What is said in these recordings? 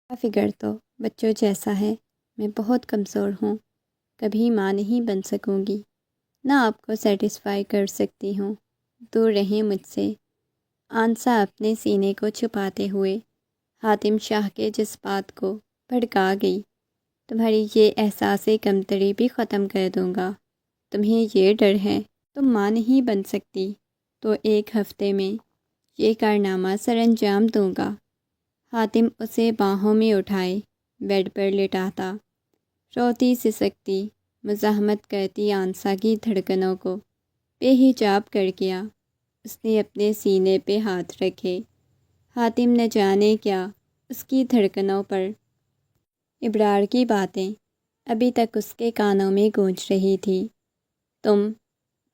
کا فگر تو بچوں جیسا ہے۔ میں بہت کمزور ہوں، کبھی ماں نہیں بن سکوں گی، نہ آپ کو سیٹسفائی کر سکتی ہوں، دور رہیں مجھ سے۔ آنسا اپنے سینے کو چھپاتے ہوئے حاتم شاہ کے جذبات کو بھڑکا گئی۔ تمہاری یہ احساس کمتری بھی ختم کر دوں گا۔ تمہیں یہ ڈر ہے تم ماں نہیں بن سکتی، تو ایک ہفتے میں یہ کارنامہ سر انجام دوں گا۔ حاتم اسے باہوں میں اٹھائے بیڈ پر لٹاتا، روتی سسکتی مزاحمت کرتی آنسا کی دھڑکنوں کو بے حجاب کر گیا۔ اس نے اپنے سینے پہ ہاتھ رکھے۔ حاتم نہ جانے کیا اس کی دھڑکنوں پر ابرار کی باتیں ابھی تک اس کے کانوں میں گونج رہی تھی۔ تم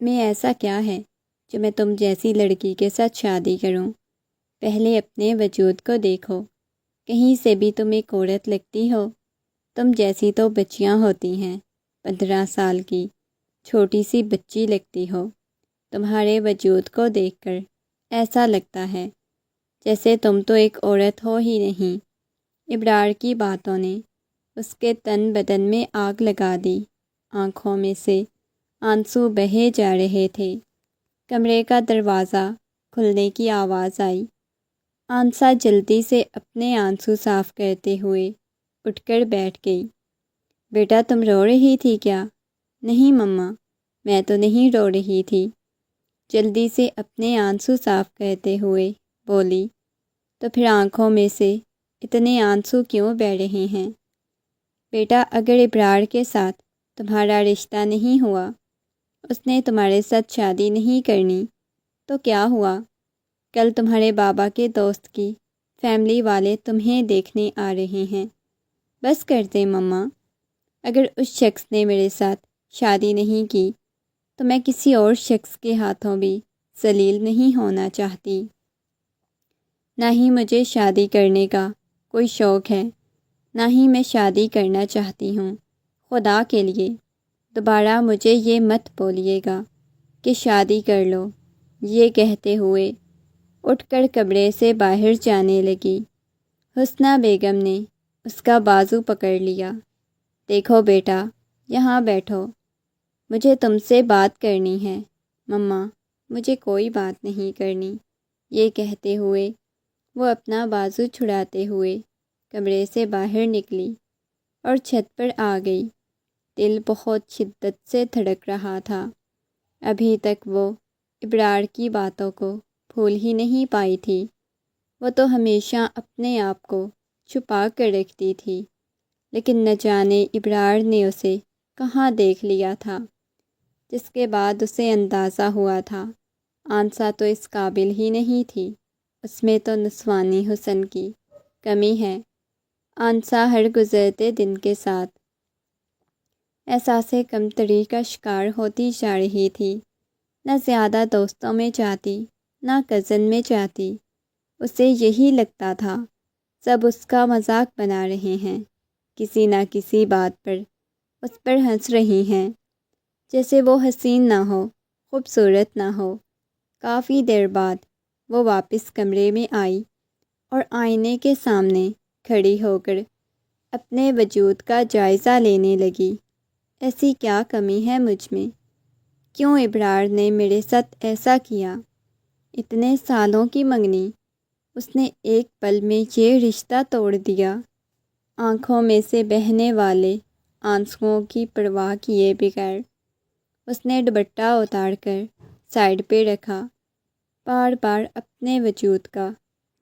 میں ایسا کیا ہے جو میں تم جیسی لڑکی کے ساتھ شادی کروں؟ پہلے اپنے وجود کو دیکھو، کہیں سے بھی تم ایک عورت لگتی ہو؟ تم جیسی تو بچیاں ہوتی ہیں، 15 سال کی چھوٹی سی بچی لگتی ہو۔ تمہارے وجود کو دیکھ کر ایسا لگتا ہے جیسے تم تو ایک عورت ہو ہی نہیں۔ ابرار کی باتوں نے اس کے تن بدن میں آگ لگا دی، آنکھوں میں سے آنسو بہے جا رہے تھے۔ کمرے کا دروازہ کھلنے کی آواز آئی۔ آنسا جلدی سے اپنے آنسو صاف کرتے ہوئے اٹھ کر بیٹھ گئی۔ بیٹا تم رو رہی تھی کیا؟ نہیں مما، میں تو نہیں رو رہی تھی، جلدی سے اپنے آنسو صاف کرتے ہوئے بولی۔ تو پھر آنکھوں میں سے اتنے آنسو کیوں بہہ رہے ہیں؟ بیٹا اگر ابرار کے ساتھ تمہارا رشتہ نہیں ہوا، اس نے تمہارے ساتھ شادی نہیں کرنی، تو کیا ہوا؟ کل تمہارے بابا کے دوست کی فیملی والے تمہیں دیکھنے آ رہے ہیں۔ بس کر دے مما، اگر اس شخص نے میرے ساتھ شادی نہیں کی تو میں کسی اور شخص کے ہاتھوں بھی ذلیل نہیں ہونا چاہتی۔ نہ ہی مجھے شادی کرنے کا کوئی شوق ہے، نہ ہی میں شادی کرنا چاہتی ہوں۔ خدا کے لیے دوبارہ مجھے یہ مت بولیے گا کہ شادی کر لو۔ یہ کہتے ہوئے اٹھ کر کمرے سے باہر جانے لگی۔ حسنہ بیگم نے اس کا بازو پکڑ لیا۔ دیکھو بیٹا، یہاں بیٹھو، مجھے تم سے بات کرنی ہے۔ مما، مجھے کوئی بات نہیں کرنی۔ یہ کہتے ہوئے وہ اپنا بازو چھڑاتے ہوئے کمرے سے باہر نکلی اور چھت پر آ گئی۔ دل بہت شدت سے دھڑک رہا تھا۔ ابھی تک وہ ابرار کی باتوں کو بھول ہی نہیں پائی تھی۔ وہ تو ہمیشہ اپنے آپ کو چھپا کر رکھتی تھی، لیکن نہ جانے ابرار نے اسے کہاں دیکھ لیا تھا، جس کے بعد اسے اندازہ ہوا تھا آنسا تو اس قابل ہی نہیں تھی، اس میں تو نسوانی حسن کی کمی ہے۔ آنسا ہر گزرتے دن کے ساتھ احساس کمتری کا شکار ہوتی جا رہی تھی۔ نہ زیادہ دوستوں میں جاتی، نہ کزن میں جاتی۔ اسے یہی لگتا تھا سب اس کا مذاق بنا رہے ہیں، کسی نہ کسی بات پر اس پر ہنس رہی ہیں، جیسے وہ حسین نہ ہو، خوبصورت نہ ہو۔ کافی دیر بعد وہ واپس کمرے میں آئی اور آئینے کے سامنے کھڑی ہو کر اپنے وجود کا جائزہ لینے لگی۔ ایسی کیا کمی ہے مجھ میں؟ کیوں ابرار نے میرے ساتھ ایسا کیا؟ اتنے سالوں کی منگنی، اس نے ایک پل میں یہ رشتہ توڑ دیا۔ آنکھوں میں سے بہنے والے آنسوؤں کی پرواہ کیے بغیر اس نے دوپٹہ اتار کر سائڈ پہ رکھا، بار بار اپنے وجود کا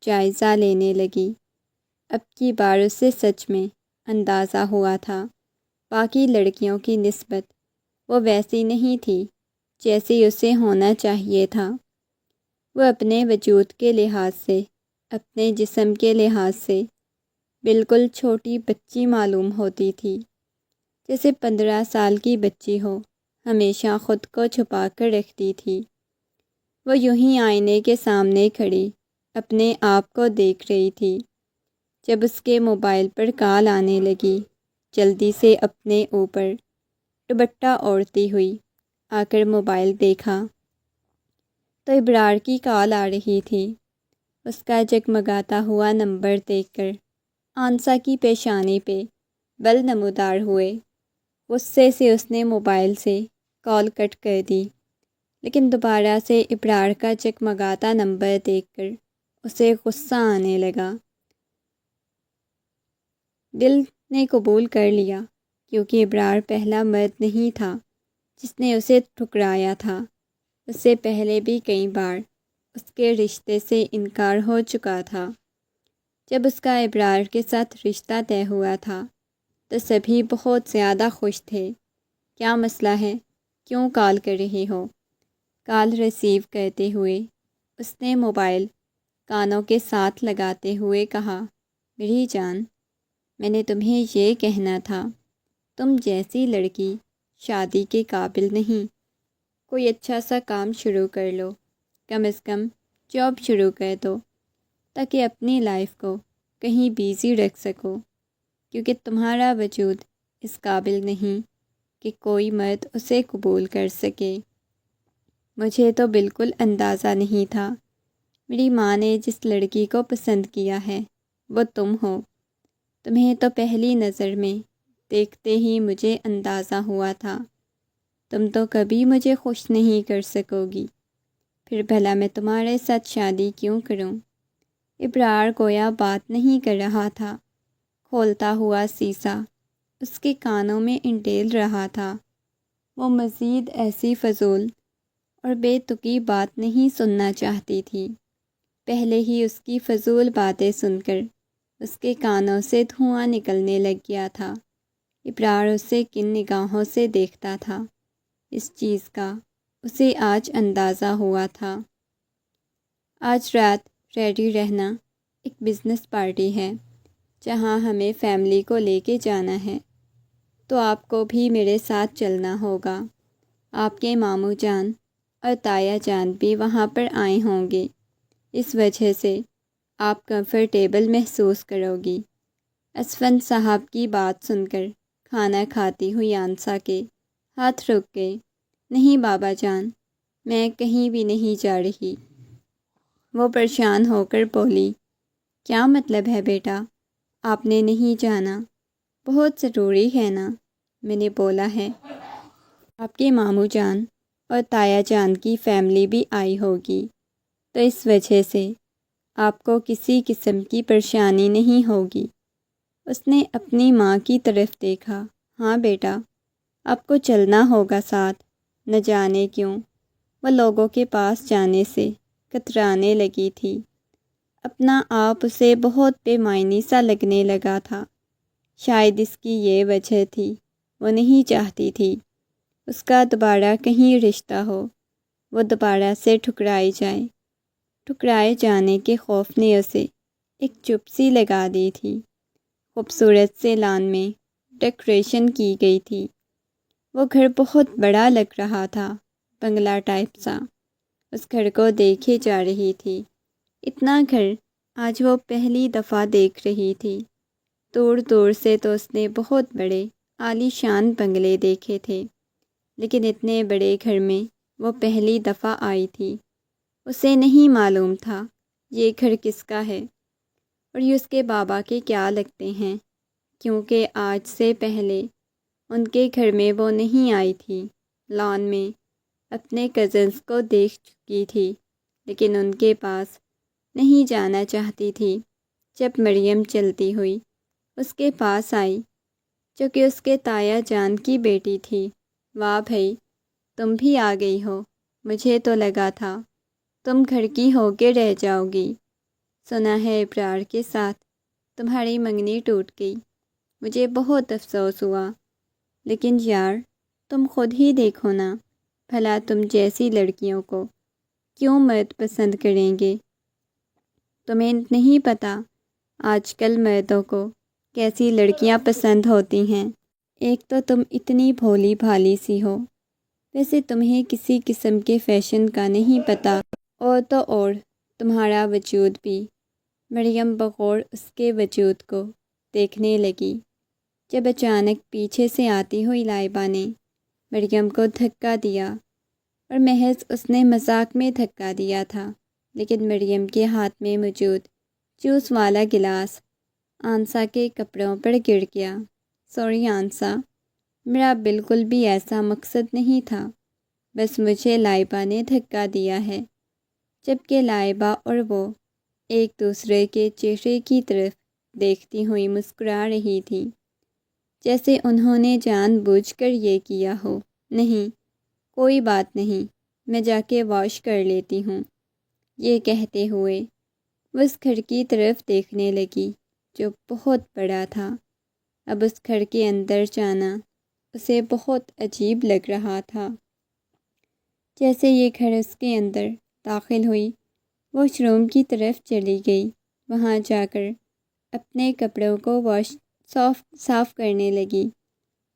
جائزہ لینے لگی۔ اب کی بار اسے سچ میں اندازہ ہوا تھا باقی لڑکیوں کی نسبت وہ ویسی نہیں تھی جیسی اسے ہونا چاہیے تھا۔ وہ اپنے وجود کے لحاظ سے، اپنے جسم کے لحاظ سے بالکل چھوٹی بچی معلوم ہوتی تھی، جیسے 15 سال کی بچی ہو، ہمیشہ خود کو چھپا کر رکھتی تھی۔ وہ یوں ہی آئینے کے سامنے کھڑی اپنے آپ کو دیکھ رہی تھی، جب اس کے موبائل پر کال آنے لگی۔ جلدی سے اپنے اوپر دوپٹہ اوڑھتی ہوئی آ کر موبائل دیکھا تو ابرار کی کال آ رہی تھی۔ اس کا جگمگاتا ہوا نمبر دیکھ کر آنسا کی پیشانی پہ بل نمودار ہوئے۔ غصے سے اس نے موبائل سے کال کٹ کر دی، لیکن دوبارہ سے ابرار کا جگمگاتا نمبر دیکھ کر اسے غصہ آنے لگا۔ دل نے قبول کر لیا، کیونکہ ابرار پہلا مرد نہیں تھا جس نے اسے ٹھکرایا تھا۔ اس سے پہلے بھی کئی بار اس کے رشتے سے انکار ہو چکا تھا۔ جب اس کا ابرار کے ساتھ رشتہ طے ہوا تھا تو سبھی بہت زیادہ خوش تھے۔ کیا مسئلہ ہے؟ کیوں کال کر رہی ہو؟ کال ریسیو کرتے ہوئے اس نے موبائل کانوں کے ساتھ لگاتے ہوئے کہا، میری جان، میں نے تمہیں یہ کہنا تھا، تم جیسی لڑکی شادی کے قابل نہیں۔ کوئی اچھا سا کام شروع کر لو، کم از کم جاب شروع کر دو، تاکہ اپنی لائف کو کہیں بیزی رکھ سکو، کیونکہ تمہارا وجود اس قابل نہیں کہ کوئی مرد اسے قبول کر سکے۔ مجھے تو بالکل اندازہ نہیں تھا۔ میری ماں نے جس لڑکی کو پسند کیا ہے وہ تم ہو۔ تمہیں تو پہلی نظر میں دیکھتے ہی مجھے اندازہ ہوا تھا۔ تم تو کبھی مجھے خوش نہیں کر سکو گی، پھر بھلا میں تمہارے ساتھ شادی کیوں کروں؟ ابرار گویا بات نہیں کر رہا تھا۔ کھولتا ہوا سیسا اس کے کانوں میں انڈیل رہا تھا۔ وہ مزید ایسی فضول اور بے تکی بات نہیں سننا چاہتی تھی۔ پہلے ہی اس کی فضول باتیں سن کر اس کے کانوں سے دھواں نکلنے لگ گیا تھا۔ ابرار اسے کن نگاہوں سے دیکھتا تھا، اس چیز کا اسے آج اندازہ ہوا تھا۔ آج رات ریڈی رہنا، ایک بزنس پارٹی ہے جہاں ہمیں فیملی کو لے کے جانا ہے، تو آپ کو بھی میرے ساتھ چلنا ہوگا۔ آپ کے ماموں جان اور تایا جان بھی وہاں پر آئے ہوں گے، اس وجہ سے آپ کمفرٹیبل محسوس کرو گی۔ اسفند صاحب کی بات سن کر کھانا کھاتی ہوئی آنسا کے ہاتھ رک گئے۔ نہیں بابا جان، میں کہیں بھی نہیں جا رہی۔ وہ پریشان ہو کر بولی، کیا مطلب ہے بیٹا؟ آپ نے نہیں جانا؟ بہت ضروری ہے نا، میں نے بولا ہے۔ آپ کے ماموں جان اور تایا جان کی فیملی بھی آئی ہوگی، تو اس وجہ سے آپ کو کسی قسم کی پریشانی نہیں ہوگی۔ اس نے اپنی ماں کی طرف دیکھا۔ ہاں بیٹا، آپ کو چلنا ہوگا ساتھ۔ نہ جانے کیوں وہ لوگوں کے پاس جانے سے کترانے لگی تھی۔ اپنا آپ اسے بہت بے معنی سا لگنے لگا تھا۔ شاید اس کی یہ وجہ تھی، وہ نہیں چاہتی تھی اس کا دوبارہ کہیں رشتہ ہو، وہ دوبارہ سے ٹھکرائی جائے۔ ٹھکرائے جانے کے خوف نے اسے ایک چپ سی لگا دی تھی۔ خوبصورت سے لان میں ڈیکوریشن کی گئی تھی۔ وہ گھر بہت بڑا لگ رہا تھا، بنگلہ ٹائپ سا۔ اس گھر کو دیکھے جا رہی تھی۔ اتنا گھر آج وہ پہلی دفعہ دیکھ رہی تھی۔ دور دور سے تو اس نے بہت بڑے عالی شان بنگلے دیکھے تھے، لیکن اتنے بڑے گھر میں وہ پہلی دفعہ آئی تھی۔ اسے نہیں معلوم تھا یہ گھر کس کا ہے اور یہ اس کے بابا کے کیا لگتے ہیں، کیونکہ آج سے پہلے ان کے گھر میں وہ نہیں آئی تھی۔ لان میں اپنے کزنس کو دیکھ چکی تھی، لیکن ان کے پاس نہیں جانا چاہتی تھی۔ جب مریم چلتی ہوئی اس کے پاس آئی، جو کہ اس کے تایا جان کی بیٹی تھی۔ واہ بھائی، تم بھی آ گئی ہو، مجھے تو لگا تھا تم گھر کی ہو کے رہ جاؤ گی۔ سنا ہے ابرار کے ساتھ تمہاری منگنی ٹوٹ گئی، مجھے بہت افسوس ہوا، لیکن یار تم خود ہی دیکھو نا، بھلا تم جیسی لڑکیوں کو کیوں مرد پسند کریں گے؟ تمہیں نہیں پتہ آج کل مردوں کو کیسی لڑکیاں پسند ہوتی ہیں۔ ایک تو تم اتنی بھولی بھالی سی ہو، ویسے تمہیں کسی قسم کے فیشن کا نہیں پتہ، اور تو اور تمہارا وجود بھی۔ مریم بغور اس کے وجود کو دیکھنے لگی، جب اچانک پیچھے سے آتی ہوئی لائبہ نے مریم کو دھکا دیا، اور محض اس نے مذاق میں دھکا دیا تھا، لیکن مریم کے ہاتھ میں موجود جوس والا گلاس آنسا کے کپڑوں پر گر گیا۔ سوری آنسا، میرا بالکل بھی ایسا مقصد نہیں تھا، بس مجھے لائبہ نے دھکا دیا ہے۔ جبکہ لائبہ اور وہ ایک دوسرے کے چہرے کی طرف دیکھتی ہوئی مسکرا رہی تھی، جیسے انہوں نے جان بوجھ کر یہ کیا ہو۔ نہیں، کوئی بات نہیں، میں جا کے واش کر لیتی ہوں۔ یہ کہتے ہوئے وہ اس گھر کی طرف دیکھنے لگی جو بہت بڑا تھا۔ اب اس گھر کے اندر جانا اسے بہت عجیب لگ رہا تھا۔ جیسے یہ گھر اس کے اندر داخل ہوئی، واش روم کی طرف چلی گئی۔ وہاں جا کر اپنے کپڑوں کو صاف کرنے لگی۔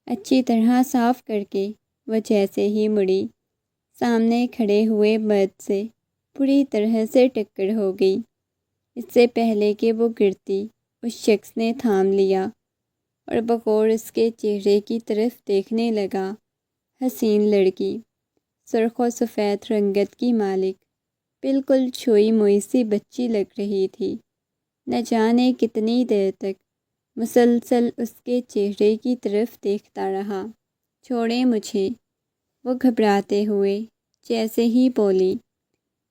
اچھی طرح صاف کر کے وہ جیسے ہی مڑی، سامنے کھڑے ہوئے مرد سے پوری طرح سے ٹکر ہو گئی۔ اس سے پہلے کہ وہ گرتی، اس شخص نے تھام لیا اور بغور اس کے چہرے کی طرف دیکھنے لگا۔ حسین لڑکی، سرخ و سفید رنگت کی مالک، بالکل چھوئی موئی سی بچی لگ رہی تھی۔ نہ جانے کتنی دیر تک مسلسل اس کے چہرے کی طرف دیکھتا رہا۔ چھوڑیں مجھے، وہ گھبراتے ہوئے جیسے ہی بولی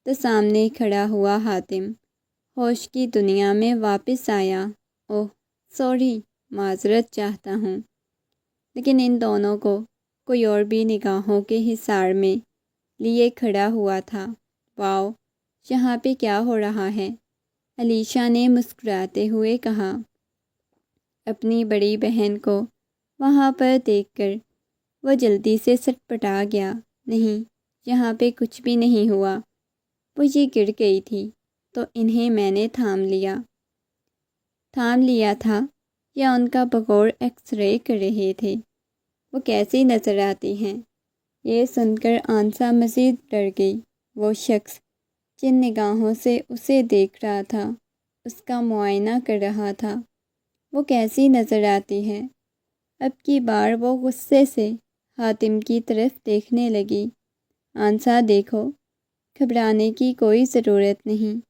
تو سامنے کھڑا ہوا حاتم ہوش کی دنیا میں واپس آیا۔ اوہ سوری، معذرت چاہتا ہوں۔ لیکن ان دونوں کو کوئی اور بھی نگاہوں کے حصار میں لیے کھڑا ہوا تھا۔ واؤ، یہاں پہ کیا ہو رہا ہے؟ علیشا نے مسکراتے ہوئے کہا۔ اپنی بڑی بہن کو وہاں پر دیکھ کر وہ جلدی سے سٹپٹا گیا۔ نہیں، یہاں پہ کچھ بھی نہیں ہوا، وہ یہ گر گئی تھی تو انہیں میں نے تھام لیا تھا یا ان کا بغور ایکس رے کر رہے تھے۔ وہ کیسی نظر آتی ہیں؟ یہ سن کر آنسا مزید ڈر گئی۔ وہ شخص جن نگاہوں سے اسے دیکھ رہا تھا، اس کا معائنہ کر رہا تھا، وہ کیسی نظر آتی ہے؟ اب کی بار وہ غصے سے حاتم کی طرف دیکھنے لگی۔ آنسا دیکھو، گھبرانے کی کوئی ضرورت نہیں،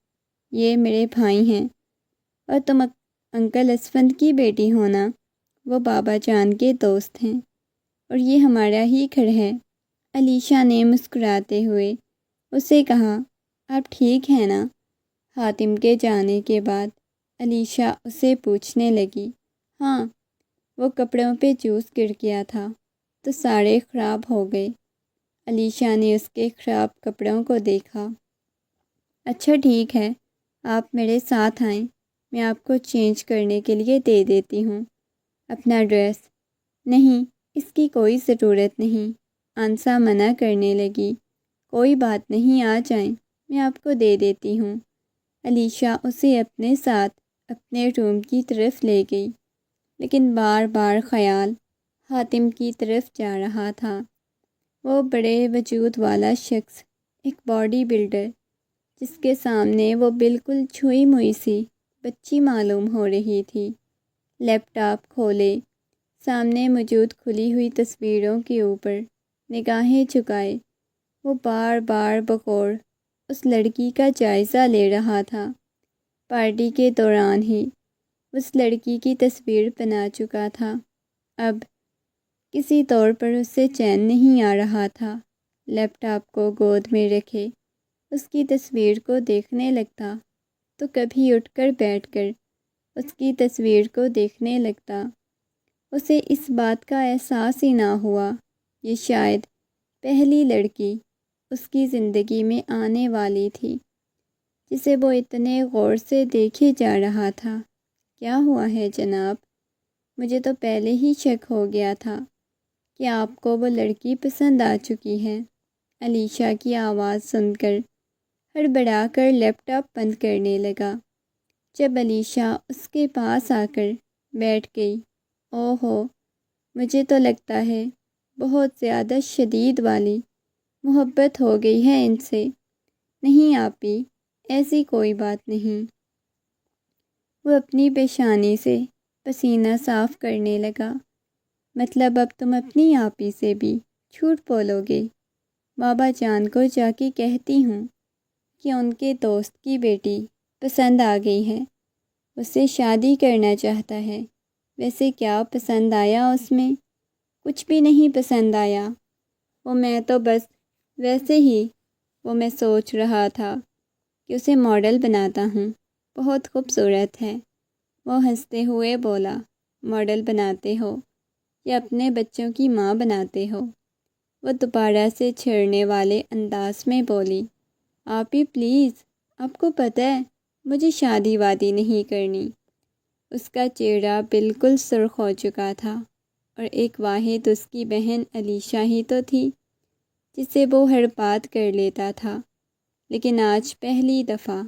یہ میرے بھائی ہیں اور تم انکل اسفند کی بیٹی ہونا، وہ بابا جان کے دوست ہیں اور یہ ہمارا ہی گھر ہے۔ علیشا نے مسکراتے ہوئے اسے کہا۔ آپ ٹھیک ہیں نا؟ حاتم کے جانے کے بعد علیشا اسے پوچھنے لگی۔ ہاں، وہ کپڑوں پہ جوس گر گیا تھا تو سارے خراب ہو گئے۔ علیشا نے اس کے خراب کپڑوں کو دیکھا۔ اچھا ٹھیک ہے، آپ میرے ساتھ آئیں، میں آپ کو چینج کرنے کے لیے دے دیتی ہوں اپنا ڈریس۔ نہیں، اس کی کوئی ضرورت نہیں، آنسا منع کرنے لگی۔ کوئی بات نہیں، آ جائیں، میں آپ کو دے دیتی ہوں۔ علیشا اسے اپنے ساتھ اپنے روم کی طرف لے گئی، لیکن بار بار خیال حاتم کی طرف جا رہا تھا۔ وہ بڑے وجود والا شخص، ایک باڈی بلڈر، جس کے سامنے وہ بالکل چھوئی موئی سی بچی معلوم ہو رہی تھی۔ لیپ ٹاپ کھولے، سامنے موجود کھلی ہوئی تصویروں کے اوپر نگاہیں جھکائے وہ بار بار بغور اس لڑکی کا جائزہ لے رہا تھا۔ پارٹی کے دوران ہی اس لڑکی کی تصویر بنا چکا تھا۔ اب کسی طور پر اسے چین نہیں آ رہا تھا۔ لیپ ٹاپ کو گود میں رکھے اس کی تصویر کو دیکھنے لگتا تو کبھی اٹھ کر بیٹھ کر اس کی تصویر کو دیکھنے لگتا۔ اسے اس بات کا احساس ہی نہ ہوا، یہ شاید پہلی لڑکی اس کی زندگی میں آنے والی تھی جسے وہ اتنے غور سے دیکھے جا رہا تھا۔ کیا ہوا ہے جناب؟ مجھے تو پہلے ہی شک ہو گیا تھا کہ آپ کو وہ لڑکی پسند آ چکی ہے۔ علیشا کی آواز سن کر ہڑبڑا کر لیپ ٹاپ بند کرنے لگا۔ جب علیشا اس کے پاس آ کر بیٹھ گئی، اوہو، مجھے تو لگتا ہے بہت زیادہ شدید والی محبت ہو گئی ہے ان سے۔ نہیں آپی، ایسی کوئی بات نہیں۔ وہ اپنی پیشانی سے پسینہ صاف کرنے لگا۔ مطلب اب تم اپنی آپی سے بھی جھوٹ بولو گے؟ بابا جان کو جا کے کہتی ہوں کہ ان کے دوست کی بیٹی پسند آ گئی ہے اس سے شادی کرنا چاہتا ہے۔ ویسے کیا پسند آیا اس میں؟ کچھ بھی نہیں پسند آیا۔ وہ میں تو بس ویسے ہی میں سوچ رہا تھا کہ اسے ماڈل بناتا ہوں، بہت خوبصورت ہے۔ وہ ہنستے ہوئے بولا، ماڈل بناتے ہو یا اپنے بچوں کی ماں بناتے ہو؟ وہ دوبارہ سے چھڑنے والے انداز میں بولی، آپ ہی پلیز، آپ کو پتہ ہے مجھے شادی وادی نہیں کرنی۔ اس کا چہرہ بالکل سرخ ہو چکا تھا، اور ایک واحد اس کی بہن علیشا ہی تو تھی جسے وہ ہر بات کر لیتا تھا، لیکن آج پہلی دفعہ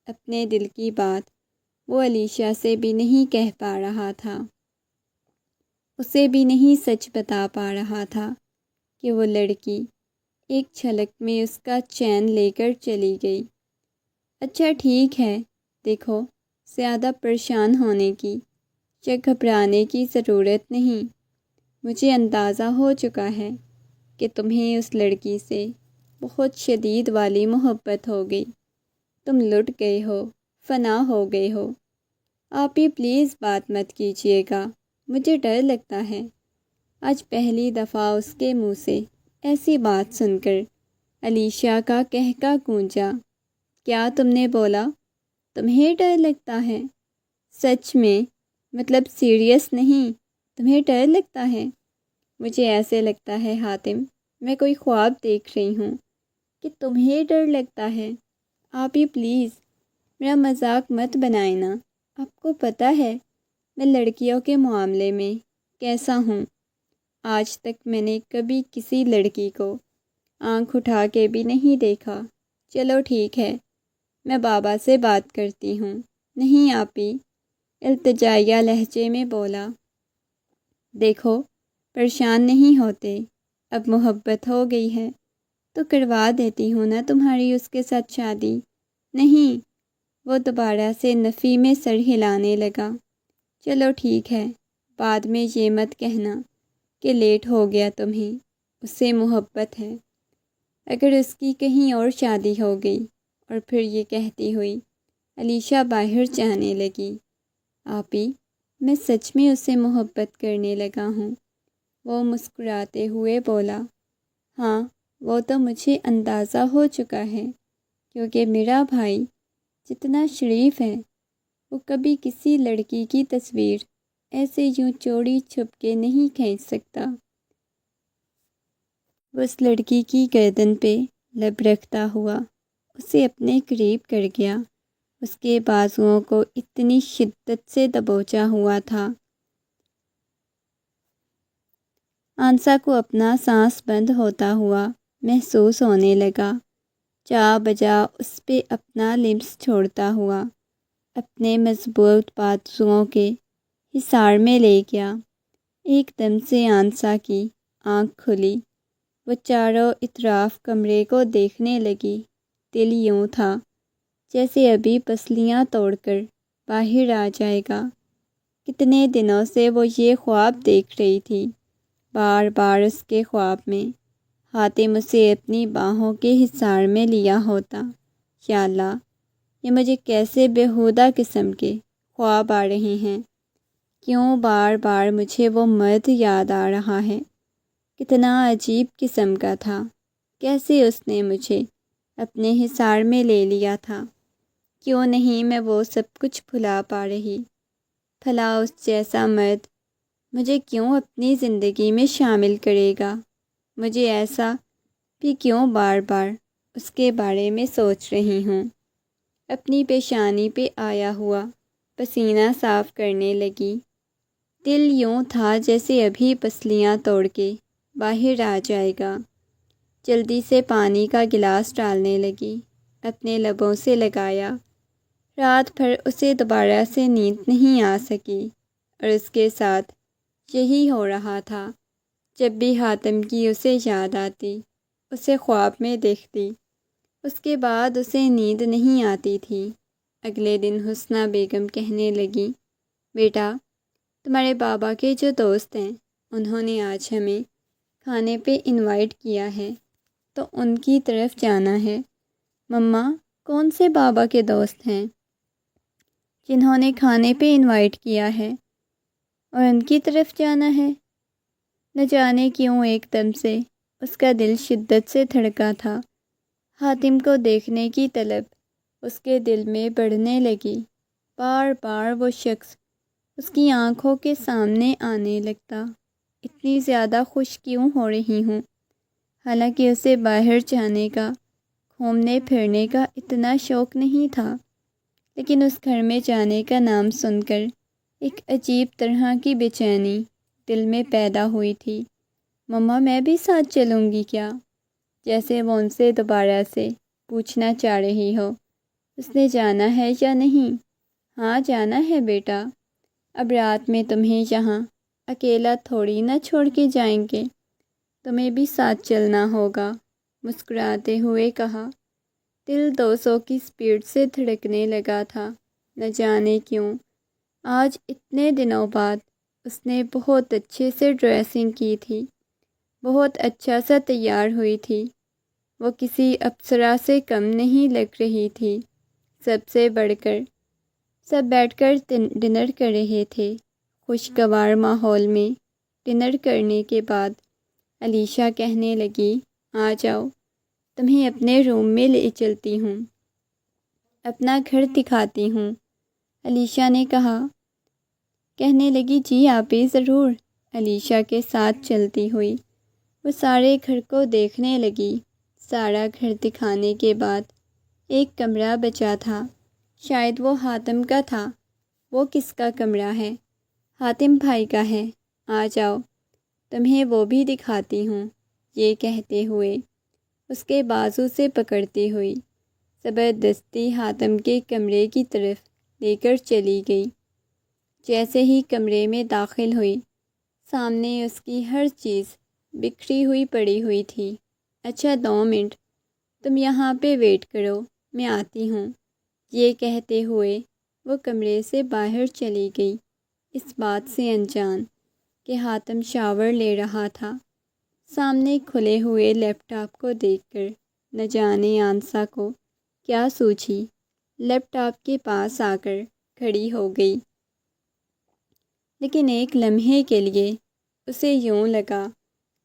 اپنے دل کی بات وہ علیشا سے بھی نہیں کہہ پا رہا تھا، اسے بھی نہیں سچ بتا پا رہا تھا کہ وہ لڑکی ایک جھلک میں اس کا چین لے کر چلی گئی۔ اچھا ٹھیک ہے، دیکھو، زیادہ پریشان ہونے کی یا گھبرانے کی ضرورت نہیں۔ مجھے اندازہ ہو چکا ہے کہ تمہیں اس لڑکی سے بہت شدید والی محبت ہو گئی، تم لٹ گئے ہو، فنا ہو گئے ہو۔ آپ ہی پلیز بات مت کیجیے گا، مجھے ڈر لگتا ہے۔ آج پہلی دفعہ اس کے منہ سے ایسی بات سن کر علیشا کا قہقہ گونجا۔ کیا تم نے بولا؟ تمہیں ڈر لگتا ہے؟ سچ میں؟ مطلب سیریس نہیں، تمہیں ڈر لگتا ہے؟ مجھے ایسے لگتا ہے حاتم، میں کوئی خواب دیکھ رہی ہوں کہ تمہیں ڈر لگتا ہے۔ آپ ہی پلیز میرا مذاق مت بنائے نا، آپ کو پتہ ہے میں لڑکیوں کے معاملے میں کیسا ہوں۔ آج تک میں نے کبھی کسی لڑکی کو آنکھ اٹھا کے بھی نہیں دیکھا۔ چلو ٹھیک ہے، میں بابا سے بات کرتی ہوں۔ نہیں آپی، التجائیہ لہجے میں بولا۔ دیکھو، پریشان نہیں ہوتے، اب محبت ہو گئی ہے تو کروا دیتی ہوں نا تمہاری اس کے ساتھ شادی۔ نہیں، وہ دوبارہ سے نفی میں سر ہلانے لگا۔ چلو ٹھیک ہے، بعد میں یہ مت کہنا کہ لیٹ ہو گیا تمہیں، اس سے محبت ہے۔ اگر اس کی کہیں اور شادی ہو گئی، اور پھر یہ کہتی ہوئی علیشا باہر جانے لگی، آپی میں سچ میں اس سے محبت کرنے لگا ہوں۔ وہ مسکراتے ہوئے بولا، ہاں وہ تو مجھے اندازہ ہو چکا ہے، کیونکہ میرا بھائی جتنا شریف ہے وہ کبھی کسی لڑکی کی تصویر ایسے یوں چوری چھپ کے نہیں کھینچ سکتا۔ وہ اس لڑکی کی گردن پہ لب رکھتا ہوا اسے اپنے قریب کر گیا، اس کے بازوؤں کو اتنی شدت سے دبوچا ہوا تھا۔ آنسا کو اپنا سانس بند ہوتا ہوا محسوس ہونے لگا، جا بجا اس پہ اپنا لمس چھوڑتا ہوا اپنے مضبوط بازوؤں کے حصار میں لے گیا۔ ایک دم سے آنسا کی آنکھ کھلی، وہ چاروں اطراف کمرے کو دیکھنے لگی۔ دل یوں تھا جیسے ابھی پسلیاں توڑ کر باہر آ جائے گا۔ کتنے دنوں سے وہ یہ خواب دیکھ رہی تھی، بار بار اس کے خواب میں حاتم اسے اپنی باہوں کے حصار میں لیا ہوتا۔ یا اللہ، یہ مجھے کیسے بیہودہ قسم کے خواب آ رہے ہیں، کیوں بار بار مجھے وہ مرد یاد آ رہا ہے؟ کتنا عجیب قسم کا تھا، کیسے اس نے مجھے اپنے حصار میں لے لیا تھا؟ کیوں نہیں میں وہ سب کچھ بھلا پا رہی؟ بھلا اس جیسا مرد مجھے کیوں اپنی زندگی میں شامل کرے گا؟ مجھے ایسا بھی کیوں بار بار اس کے بارے میں سوچ رہی ہوں؟ اپنی پیشانی پہ آیا ہوا پسینہ صاف کرنے لگی۔ دل یوں تھا جیسے ابھی پسلیاں توڑ کے باہر آ جائے گا۔ جلدی سے پانی کا گلاس ڈالنے لگی، اپنے لبوں سے لگایا۔ رات بھر اسے دوبارہ سے نیند نہیں آ سکی، اور اس کے ساتھ یہی ہو رہا تھا۔ جب بھی حاتم کی اسے یاد آتی، اسے خواب میں دیکھتی، اس کے بعد اسے نیند نہیں آتی تھی۔ اگلے دن حسنہ بیگم کہنے لگی، بیٹا، تمہارے بابا کے جو دوست ہیں انہوں نے آج ہمیں کھانے پہ انوائٹ کیا ہے، تو ان کی طرف جانا ہے۔ مما، کون سے بابا کے دوست ہیں؟ جنہوں نے کھانے پہ انوائٹ کیا ہے اور ان کی طرف جانا ہے؟ نہ جانے کیوں ایک دم سے اس کا دل شدت سے دھڑکا تھا۔ حاتم کو دیکھنے کی طلب اس کے دل میں بڑھنے لگی۔ بار بار وہ شخص اس کی آنکھوں کے سامنے آنے لگتا۔ اتنی زیادہ خوش کیوں ہو رہی ہوں؟ حالانکہ اسے باہر جانے کا، گھومنے پھرنے کا اتنا شوق نہیں تھا، لیکن اس گھر میں جانے کا نام سن کر ایک عجیب طرح کی بے چینی دل میں پیدا ہوئی تھی۔ مما میں بھی ساتھ چلوں گی کیا؟ جیسے وہ ان سے دوبارہ سے پوچھنا چاہ رہی ہو۔ اس نے جانا ہے یا نہیں؟ ہاں جانا ہے بیٹا، اب رات میں تمہیں یہاں اکیلا تھوڑی نہ چھوڑ کے جائیں گے، تمہیں بھی ساتھ چلنا ہوگا، مسکراتے ہوئے کہا۔ دل 200 کی سپیڈ سے دھڑکنے لگا تھا۔ نہ جانے کیوں آج اتنے دنوں بعد اس نے بہت اچھے سے ڈریسنگ کی تھی، بہت اچھا سا تیار ہوئی تھی۔ وہ کسی اپسرا سے کم نہیں لگ رہی تھی۔ سب سے بڑھ کر سب بیٹھ کر ڈنر کر رہے تھے، خوشگوار ماحول میں۔ ڈنر کرنے کے بعد علیشا کہنے لگی، آ جاؤ تمہیں اپنے روم میں لے چلتی ہوں، اپنا گھر دکھاتی ہوں۔ علیشا نے کہنے لگی جی آپی ضرور۔ علیشا کے ساتھ چلتی ہوئی وہ سارے گھر کو دیکھنے لگی۔ سارا گھر دکھانے کے بعد ایک کمرہ بچا تھا، شاید وہ حاتم کا تھا۔ وہ کس کا کمرہ ہے؟ حاتم بھائی کا ہے، آ جاؤ تمہیں وہ بھی دکھاتی ہوں۔ یہ کہتے ہوئے اس کے بازو سے پکڑتی ہوئی زبردستی حاتم کے کمرے کی طرف لے کر چلی گئی۔ جیسے ہی کمرے میں داخل ہوئی، سامنے اس کی ہر چیز بکھری ہوئی پڑی ہوئی تھی۔ اچھا 2 منٹ تم یہاں پہ ویٹ کرو، میں آتی ہوں۔ یہ کہتے ہوئے وہ کمرے سے باہر چلی گئی، اس بات سے انجان کہ حاتم شاور لے رہا تھا۔ سامنے کھلے ہوئے لیپ ٹاپ کو دیکھ کر نہ جانے آنسا کو کیا سوچی، لیپ ٹاپ کے پاس آ کر کھڑی ہو گئی۔ لیکن ایک لمحے کے لیے اسے یوں لگا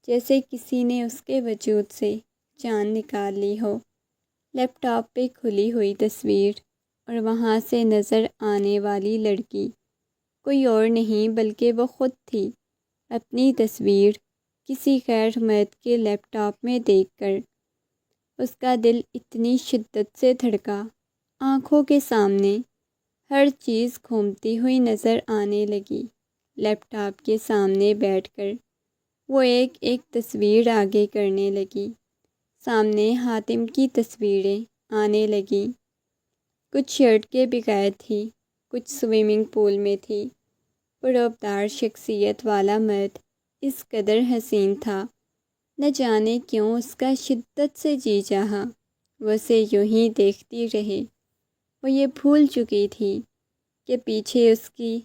جیسے کسی نے اس کے وجود سے جان نکال لی ہو۔ لیپ ٹاپ پہ کھلی ہوئی تصویر اور وہاں سے نظر آنے والی لڑکی کوئی اور نہیں بلکہ وہ خود تھی۔ اپنی تصویر کسی غیر مرد کے لیپ ٹاپ میں دیکھ کر اس کا دل اتنی شدت سے دھڑکا، آنکھوں کے سامنے ہر چیز گھومتی ہوئی نظر آنے لگی۔ لیپ ٹاپ کے سامنے بیٹھ کر وہ ایک ایک تصویر آگے کرنے لگی۔ سامنے حاتم کی تصویریں آنے لگیں۔ کچھ شرٹ کے بغیر تھی، کچھ سوئمنگ پول میں تھی۔ پروبدار شخصیت والا مرد اس قدر حسین تھا، نہ جانے کیوں اس کا شدت سے جی چاہا وہ اسے یوں ہی دیکھتی رہے۔ وہ یہ بھول چکی تھی کہ پیچھے اس کی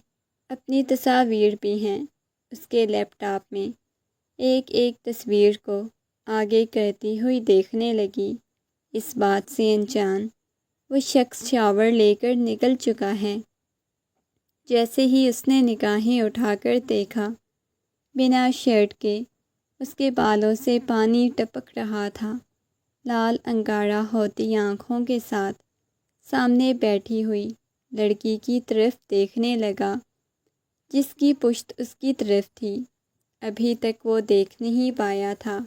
اپنی تصاویر بھی ہیں۔ اس کے لیپ ٹاپ میں ایک ایک تصویر کو آگے کرتی ہوئی دیکھنے لگی، اس بات سے انجان وہ شخص شاور لے کر نکل چکا ہے۔ جیسے ہی اس نے نگاہیں اٹھا کر دیکھا، بنا شرٹ کے اس کے بالوں سے پانی ٹپک رہا تھا۔ لال انگارہ ہوتی آنکھوں کے ساتھ سامنے بیٹھی ہوئی لڑکی کی طرف دیکھنے لگا، جس کی پشت اس کی طرف تھی۔ ابھی تک وہ دیکھ نہیں پایا تھا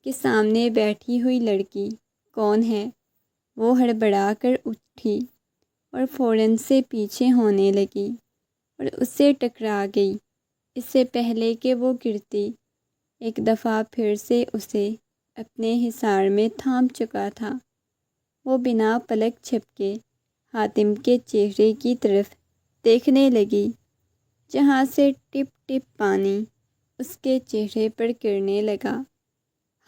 کہ سامنے بیٹھی ہوئی لڑکی کون ہے۔ وہ ہڑبڑا کر اٹھی اور فوراً سے پیچھے ہونے لگی اور اس سے ٹکرا گئی۔ اس سے پہلے کہ وہ گرتی، ایک دفعہ پھر سے اسے اپنے حصار میں تھام چکا تھا۔ وہ بنا پلک جھپکے حاتم کے چہرے کی طرف دیکھنے لگی، جہاں سے ٹپ ٹپ پانی اس کے چہرے پر گرنے لگا۔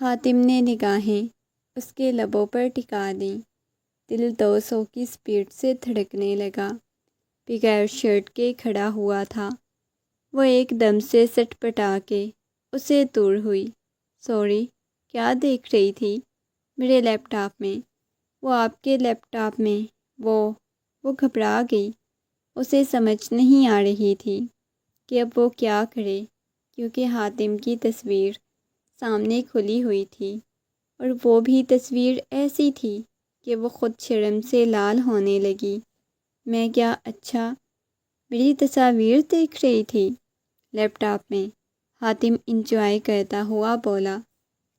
حاتم نے نگاہیں اس کے لبوں پر ٹکا دیں۔ دل 200 کی سپیڈ سے دھڑکنے لگا۔ بغیر شرٹ کے کھڑا ہوا تھا۔ وہ ایک دم سے سٹ پٹا کے اسے دور ہوئی۔ سوری، کیا دیکھ رہی تھی؟ میرے لیپ ٹاپ میں، وہ آپ کے لیپ ٹاپ میں، وہ گھبرا گئی۔ اسے سمجھ نہیں آ رہی تھی کہ اب وہ کیا کرے، کیونکہ حاتم کی تصویر سامنے کھلی ہوئی تھی، اور وہ بھی تصویر ایسی تھی کہ وہ خود شرم سے لال ہونے لگی۔ میں کیا اچھا میری تصاویر دیکھ رہی تھی لیپ ٹاپ میں؟ حاتم انجوائے کرتا ہوا بولا،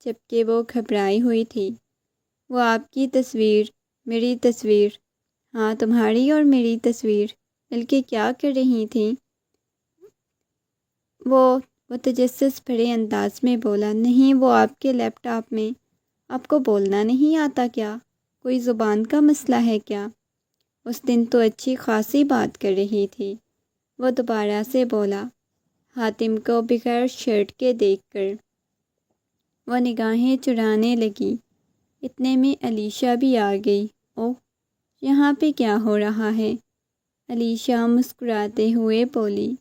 جبکہ وہ گھبرائی ہوئی تھی۔ وہ آپ کی تصویر، میری تصویر، ہاں تمہاری اور میری تصویر مل کے کیا کر رہی تھیں؟ وہ تجسس بھرے انداز میں بولا، نہیں وہ آپ کے لیپ ٹاپ میں۔ آپ کو بولنا نہیں آتا کیا؟ کوئی زبان کا مسئلہ ہے کیا؟ اس دن تو اچھی خاصی بات کر رہی تھی، وہ دوبارہ سے بولا۔ حاتم کو بغیر شرٹ کے دیکھ کر وہ نگاہیں چرانے لگی۔ اتنے میں علیشا بھی آ گئی۔ اوہ، یہاں پہ کیا ہو رہا ہے؟ علیشا مسکراتے ہوئے بولی۔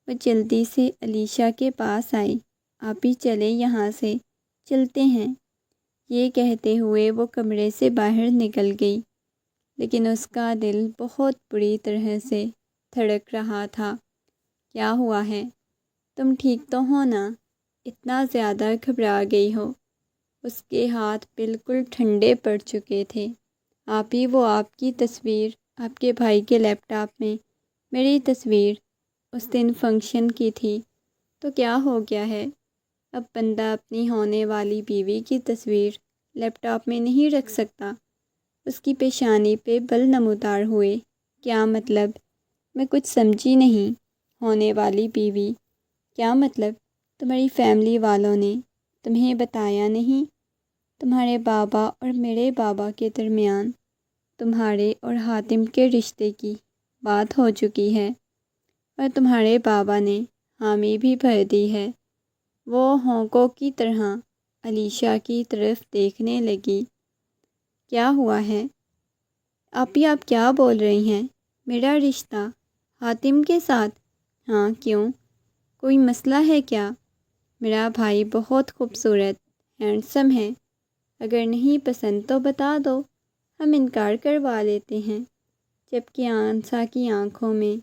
وہ جلدی سے علیشا کے پاس آئی۔ آپ بھی چلے یہاں سے، چلتے ہیں۔ یہ کہتے ہوئے وہ کمرے سے باہر نکل گئی، لیکن اس کا دل بہت بری طرح سے دھڑک رہا تھا۔ کیا ہوا ہے؟ تم ٹھیک تو ہو نا؟ اتنا زیادہ گھبرا گئی ہو؟ اس کے ہاتھ بالکل ٹھنڈے پڑ چکے تھے۔ آپ ہی وہ آپ کی تصویر، آپ کے بھائی کے لیپ ٹاپ میں میری تصویر اس دن فنکشن کی تھی، تو کیا ہو گیا ہے؟ اب بندہ اپنی ہونے والی بیوی کی تصویر لیپ ٹاپ میں نہیں رکھ سکتا۔ اس کی پیشانی پہ بل نمودار ہوئے۔ کیا مطلب؟ میں کچھ سمجھی نہیں۔ ہونے والی بیوی؟ کیا مطلب؟ تمہاری فیملی والوں نے تمہیں بتایا نہیں؟ تمہارے بابا اور میرے بابا کے درمیان تمہارے اور حاتم کے رشتے کی بات ہو چکی ہے، اور تمہارے بابا نے حامی بھی بھر دی ہے۔ وہ ہونکوں کی طرح علیشا کی طرف دیکھنے لگی۔ کیا ہوا ہے؟ آپ کیا بول رہی ہیں؟ میرا رشتہ حاتم کے ساتھ؟ ہاں، کیوں؟ کوئی مسئلہ ہے کیا؟ میرا بھائی بہت خوبصورت، ہینڈسم ہے۔ اگر نہیں پسند تو بتا دو، ہم انکار کروا لیتے ہیں۔ جبکہ آنسا کی آنکھوں میں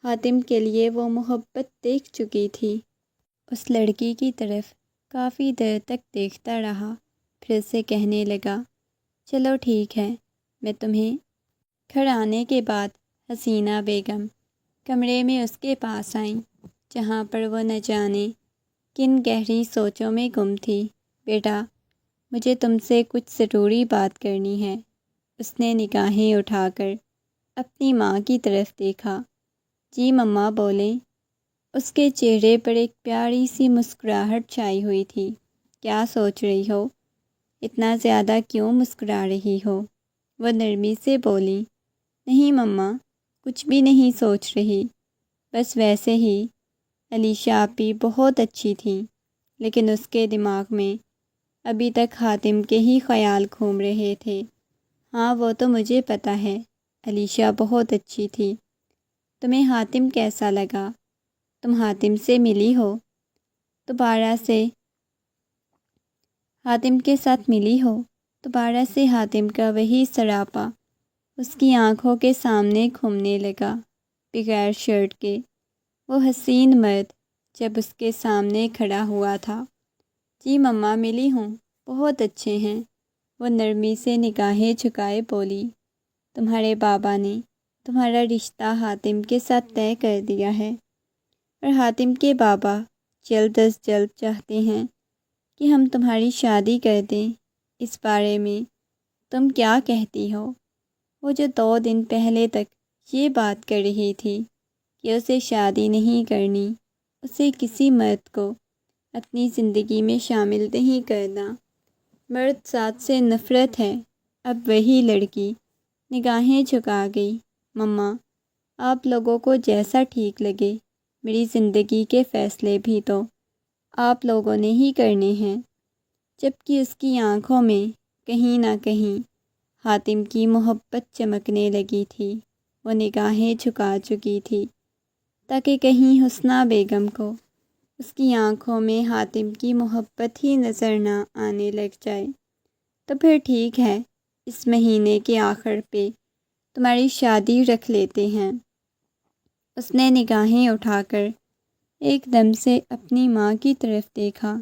حاتم کے لیے وہ محبت دیکھ چکی تھی۔ اس لڑکی کی طرف کافی دیر تک دیکھتا رہا، پھر سے کہنے لگا، چلو ٹھیک ہے، میں تمہیں۔ گھر آنے کے بعد حسینہ بیگم کمرے میں اس کے پاس آئیں، جہاں پر وہ نہ جانے کن گہری سوچوں میں گم تھی۔ بیٹا، مجھے تم سے کچھ ضروری بات کرنی ہے۔ اس نے نگاہیں اٹھا کر اپنی ماں کی طرف دیکھا۔ جی مما، بولیں۔ اس کے چہرے پر ایک پیاری سی مسکراہٹ چھائی ہوئی تھی۔ کیا سوچ رہی ہو؟ اتنا زیادہ کیوں مسکرا رہی ہو؟ وہ نرمی سے بولی۔ نہیں مما، کچھ بھی نہیں سوچ رہی، بس ویسے ہی۔ علیشا آپی بہت اچھی تھیں، لیکن اس کے دماغ میں ابھی تک حاتم کے ہی خیال گھوم رہے تھے۔ ہاں وہ تو مجھے پتہ ہے، علیشا بہت اچھی تھی۔ تمہیں حاتم کیسا لگا؟ تم حاتم سے ملی ہو؟ دوبارہ سے حاتم کے ساتھ ملی ہو؟ دوبارہ سے حاتم کا وہی سراپا اس کی آنکھوں کے سامنے گھومنے لگا، بغیر شرٹ کے۔ وہ حسین مرد جب اس کے سامنے کھڑا ہوا تھا۔ جی مما، ملی ہوں، بہت اچھے ہیں۔ وہ نرمی سے نگاہیں جھکائے بولی۔ تمہارے بابا نے تمہارا رشتہ حاتم کے ساتھ طے کر دیا ہے، اور حاتم کے بابا جلد از جلد چاہتے ہیں کہ ہم تمہاری شادی کر دیں۔ اس بارے میں تم کیا کہتی ہو؟ وہ جو 2 دن پہلے تک یہ بات کر رہی تھی کہ اسے شادی نہیں کرنی، اسے کسی مرد کو اپنی زندگی میں شامل نہیں کرنا، مرد ذات سے نفرت ہے، اب وہی لڑکی نگاہیں جھکا گئی۔ مما، آپ لوگوں کو جیسا ٹھیک لگے، میری زندگی کے فیصلے بھی تو آپ لوگوں نے ہی کرنے ہیں۔ جبکہ اس کی آنکھوں میں کہیں نہ کہیں حاتم کی محبت چمکنے لگی تھی۔ وہ نگاہیں جھکا چکی تھی تاکہ کہیں حسنہ بیگم کو اس کی آنکھوں میں حاتم کی محبت ہی نظر نہ آنے لگ جائے۔ تو پھر ٹھیک ہے، اس مہینے کے آخر پہ تمہاری شادی رکھ لیتے ہیں۔ اس نے نگاہیں اٹھا کر ایک دم سے اپنی ماں کی طرف دیکھا۔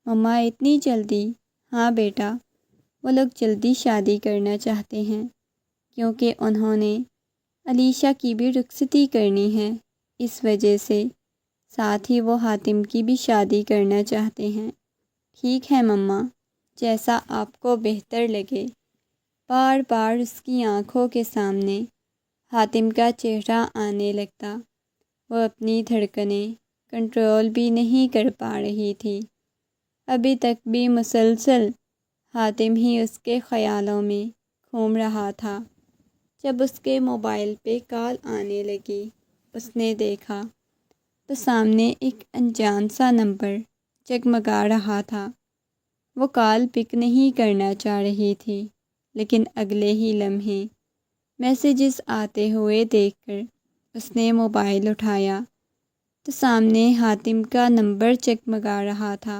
مما اتنی جلدی؟ ہاں بیٹا، وہ لوگ جلدی شادی کرنا چاہتے ہیں کیونکہ انہوں نے علیشہ کی بھی رخصتی کرنی ہے، اس وجہ سے ساتھ ہی وہ حاتم کی بھی شادی کرنا چاہتے ہیں۔ ٹھیک ہے مما، جیسا آپ کو بہتر لگے۔ بار بار اس کی آنکھوں کے سامنے حاتم کا چہرہ آنے لگتا۔ وہ اپنی دھڑکنیں کنٹرول بھی نہیں کر پا رہی تھی۔ ابھی تک بھی مسلسل حاتم ہی اس کے خیالوں میں گھوم رہا تھا۔ جب اس کے موبائل پہ کال آنے لگی، اس نے دیکھا تو سامنے ایک انجان سا نمبر جگمگا رہا تھا۔ وہ کال پک نہیں کرنا چاہ رہی تھی، لیکن اگلے ہی لمحے میسیجز آتے ہوئے دیکھ کر اس نے موبائل اٹھایا تو سامنے حاتم کا نمبر جگمگا رہا تھا،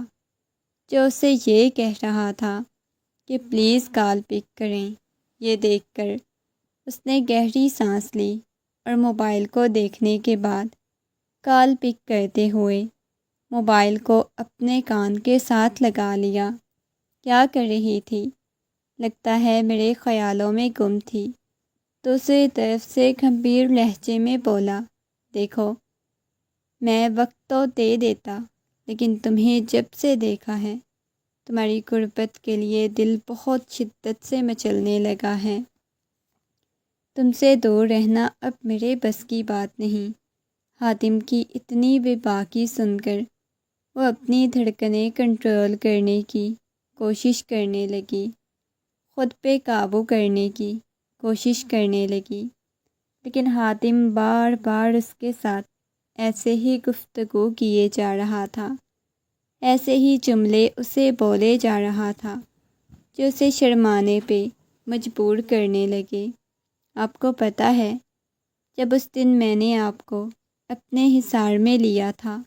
جو اسے یہ کہہ رہا تھا کہ پلیز کال پک کریں۔ یہ دیکھ کر اس نے گہری سانس لی اور موبائل کو دیکھنے کے بعد کال پک کرتے ہوئے موبائل کو اپنے کان کے ساتھ لگا لیا۔ کیا کر رہی تھی؟ لگتا ہے میرے خیالوں میں گم تھی۔ دوسری طرف سے گمبھیر لہجے میں بولا، دیکھو میں وقت تو دے دیتا، لیکن تمہیں جب سے دیکھا ہے تمہاری غربت کے لیے دل بہت شدت سے مچلنے لگا ہے۔ تم سے دور رہنا اب میرے بس کی بات نہیں۔ حاتم کی اتنی بے باکی سن کر وہ اپنی دھڑکنیں کنٹرول کرنے کی کوشش کرنے لگی، خود پہ قابو کرنے کی کوشش کرنے لگی، لیکن حاتم بار بار اس کے ساتھ ایسے ہی گفتگو کیے جا رہا تھا، ایسے ہی جملے اسے بولے جا رہا تھا جو اسے شرمانے پہ مجبور کرنے لگے۔ آپ کو پتہ ہے، جب اس دن میں نے آپ کو اپنے حصار میں لیا تھا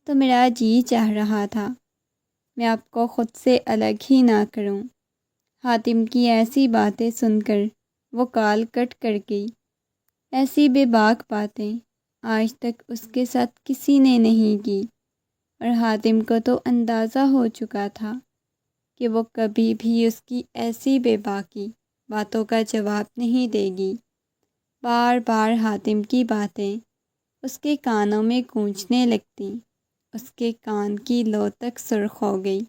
تو میرا جی چاہ رہا تھا میں آپ کو خود سے الگ ہی نہ کروں۔ حاتم کی ایسی باتیں سن کر وہ کال کٹ کر گئی۔ ایسی بے باک باتیں آج تک اس کے ساتھ کسی نے نہیں کی، اور حاتم کو تو اندازہ ہو چکا تھا کہ وہ کبھی بھی اس کی ایسی بے باکی باتوں کا جواب نہیں دے گی۔ بار بار حاتم کی باتیں اس کے کانوں میں گونجنے لگتیں، اس کے کان کی لو تک سرخ ہو گئی۔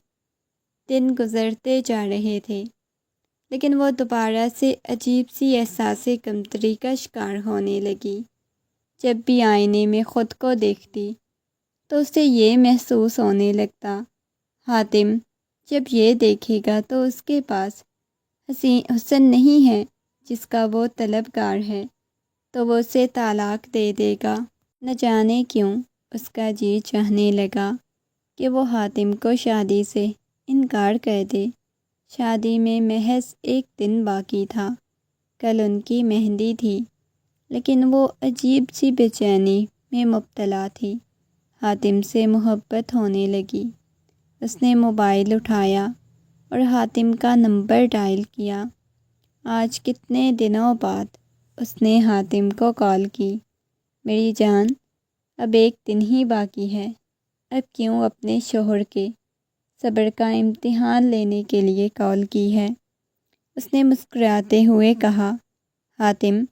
دن گزرتے جا رہے تھے، لیکن وہ دوبارہ سے عجیب سی احساس کمتری کا شکار ہونے لگی۔ جب بھی آئینے میں خود کو دیکھتی تو اسے یہ محسوس ہونے لگتا، حاتم جب یہ دیکھے گا تو اس کے پاس حسن نہیں ہے جس کا وہ طلبگار ہے، تو وہ اسے طلاق دے دے گا۔ نہ جانے کیوں اس کا جی چاہنے لگا کہ وہ حاتم کو شادی سے انکار کر دے۔ شادی میں محض ایک دن باقی تھا، کل ان کی مہندی تھی، لیکن وہ عجیب سی بے چینی میں مبتلا تھی۔ حاتم سے محبت ہونے لگی۔ اس نے موبائل اٹھایا اور حاتم کا نمبر ڈائل کیا۔ آج کتنے دنوں بعد اس نے حاتم کو کال کی۔ میری جان، اب ایک دن ہی باقی ہے، اب کیوں اپنے شوہر کے صبر کا امتحان لینے کے لیے کال کی ہے؟ اس نے مسکراتے ہوئے کہا، حاتم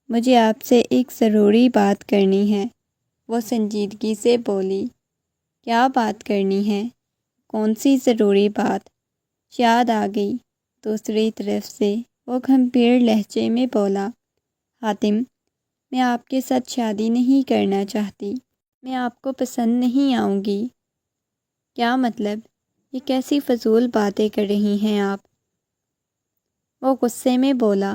مجھے آپ سے ایک ضروری بات کرنی ہے۔ وہ سنجیدگی سے بولی، کیا بات کرنی ہے؟ کون سی ضروری بات؟ یاد آ گئی۔ دوسری طرف سے وہ گمبھیر لہجے میں بولا، حاتم میں آپ کے ساتھ شادی نہیں کرنا چاہتی، میں آپ کو پسند نہیں آؤں گی۔ کیا مطلب؟ یہ کیسی فضول باتیں کر رہی ہیں آپ؟ وہ غصے میں بولا،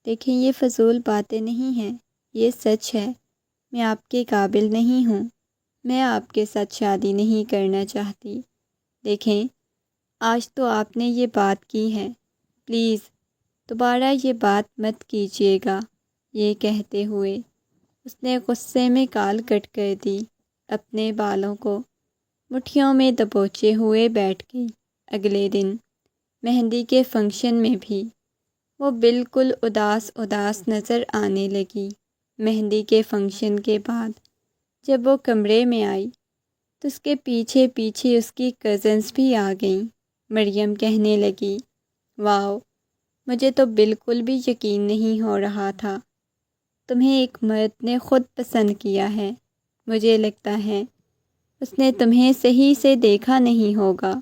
دیکھیں یہ فضول باتیں نہیں ہیں، یہ سچ ہے، میں آپ کے قابل نہیں ہوں، میں آپ کے ساتھ شادی نہیں کرنا چاہتی۔ دیکھیں آج تو آپ نے یہ بات کی ہے، پلیز دوبارہ یہ بات مت کیجیے گا۔ یہ کہتے ہوئے اس نے غصے میں کال کٹ کر دی، اپنے بالوں کو مٹھیوں میں دبوچے ہوئے بیٹھ گئی۔ اگلے دن مہندی کے فنکشن میں بھی وہ بالکل اداس اداس نظر آنے لگی۔ مہندی کے فنکشن کے بعد جب وہ کمرے میں آئی تو اس کے پیچھے پیچھے اس کی کزنس بھی آ گئیں۔ مریم کہنے لگی، واو، مجھے تو بالکل بھی یقین نہیں ہو رہا تھا تمہیں ایک مرد نے خود پسند کیا ہے۔ مجھے لگتا ہے اس نے تمہیں صحیح سے دیکھا نہیں ہوگا،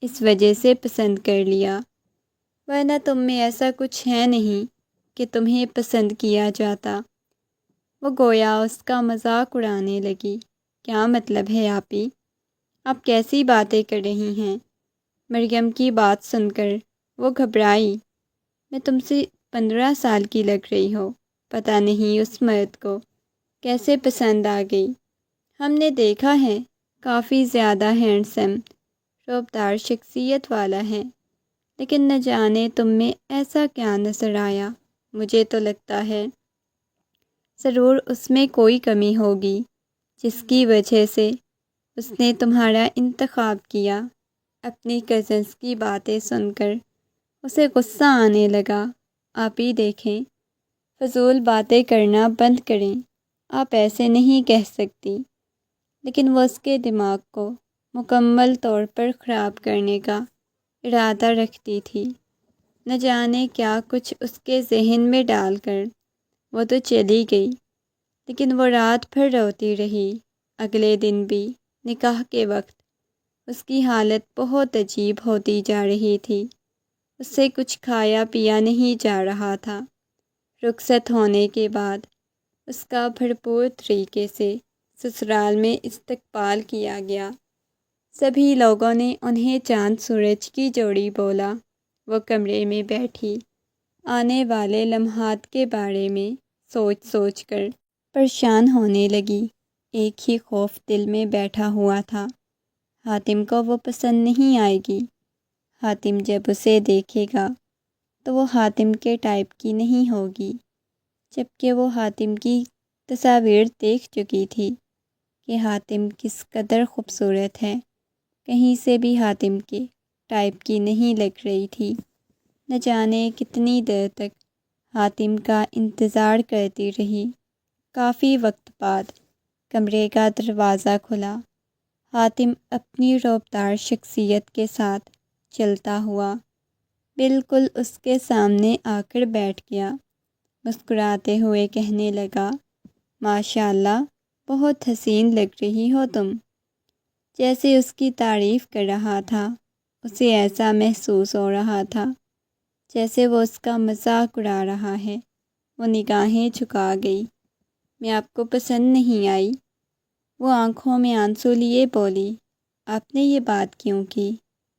اس وجہ سے پسند کر لیا، ورنہ تم میں ایسا کچھ ہے نہیں کہ تمہیں پسند کیا جاتا۔ وہ گویا اس کا مذاق اڑانے لگی۔ کیا مطلب ہے آپی؟ آپ کیسی باتیں کر رہی ہیں؟ مریم کی بات سن کر وہ گھبرائی۔ میں تم سے 15 سال کی لگ رہی ہو، پتہ نہیں اس مرد کو کیسے پسند آ گئی۔ ہم نے دیکھا ہے، کافی زیادہ ہینڈسم، رعبدار شخصیت والا ہے، لیکن نہ جانے تم میں ایسا کیا نظر آیا۔ مجھے تو لگتا ہے ضرور اس میں کوئی کمی ہوگی جس کی وجہ سے اس نے تمہارا انتخاب کیا۔ اپنی کزنس کی باتیں سن کر اسے غصہ آنے لگا۔ آپ ہی دیکھیں، فضول باتیں کرنا بند کریں، آپ ایسے نہیں کہہ سکتی۔ لیکن وہ اس کے دماغ کو مکمل طور پر خراب کرنے کا ارادہ رکھتی تھی۔ نہ جانے کیا کچھ اس کے ذہن میں ڈال کر وہ تو چلی گئی، لیکن وہ رات بھر روتی رہی۔ اگلے دن بھی نکاح کے وقت اس کی حالت بہت عجیب ہوتی جا رہی تھی۔ اس سے کچھ کھایا پیا نہیں جا رہا تھا۔ رخصت ہونے کے بعد اس کا بھرپور طریقے سے سسرال میں استقبال کیا گیا۔ سبھی لوگوں نے انہیں چاند سورج کی جوڑی بولا۔ وہ کمرے میں بیٹھی آنے والے لمحات کے بارے میں سوچ سوچ کر پریشان ہونے لگی۔ ایک ہی خوف دل میں بیٹھا ہوا تھا، حاتم کو وہ پسند نہیں آئے گی۔ حاتم جب اسے دیکھے گا تو وہ حاتم کے ٹائپ کی نہیں ہوگی، جبکہ وہ حاتم کی تصاویر دیکھ چکی تھی کہ حاتم کس قدر خوبصورت ہے، کہیں سے بھی حاتم کے ٹائپ کی نہیں لگ رہی تھی۔ نہ جانے کتنی دیر تک حاتم کا انتظار کرتی رہی۔ کافی وقت بعد کمرے کا دروازہ کھلا۔ حاتم اپنی رعبدار شخصیت کے ساتھ چلتا ہوا بالکل اس کے سامنے آ کر بیٹھ گیا۔ مسکراتے ہوئے کہنے لگا، ماشاء اللہ، بہت حسین لگ رہی ہو تم۔ جیسے اس کی تعریف کر رہا تھا، اسے ایسا محسوس ہو رہا تھا جیسے وہ اس کا مذاق اڑا رہا ہے۔ وہ نگاہیں جھکا گئی۔ میں آپ کو پسند نہیں آئی؟ وہ آنکھوں میں آنسو لیے بولی۔ آپ نے یہ بات کیوں کی؟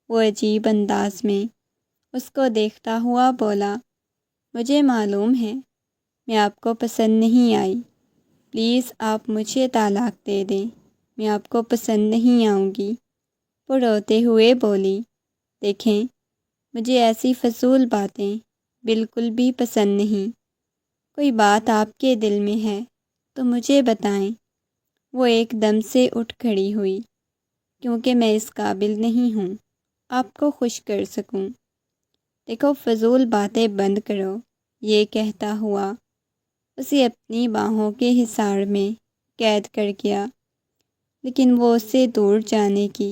وہ عجیب انداز میں اس کو دیکھتا ہوا بولا، مجھے معلوم ہے میں آپ کو پسند نہیں آئی، پلیز آپ مجھے طلاق دے دیں، میں آپ کو پسند نہیں آؤں گی۔ وہ روتے ہوئے بولی، دیکھیں، مجھے ایسی فضول باتیں بالکل بھی پسند نہیں۔ کوئی بات آپ کے دل میں ہے تو مجھے بتائیں۔ وہ ایک دم سے اٹھ کھڑی ہوئی، کیونکہ میں اس قابل نہیں ہوں آپ کو خوش کر سکوں۔ دیکھو، فضول باتیں بند کرو، یہ کہتا ہوا اسے اپنی باہوں کے حصار میں قید کر گیا، لیکن وہ اس سے دور جانے کی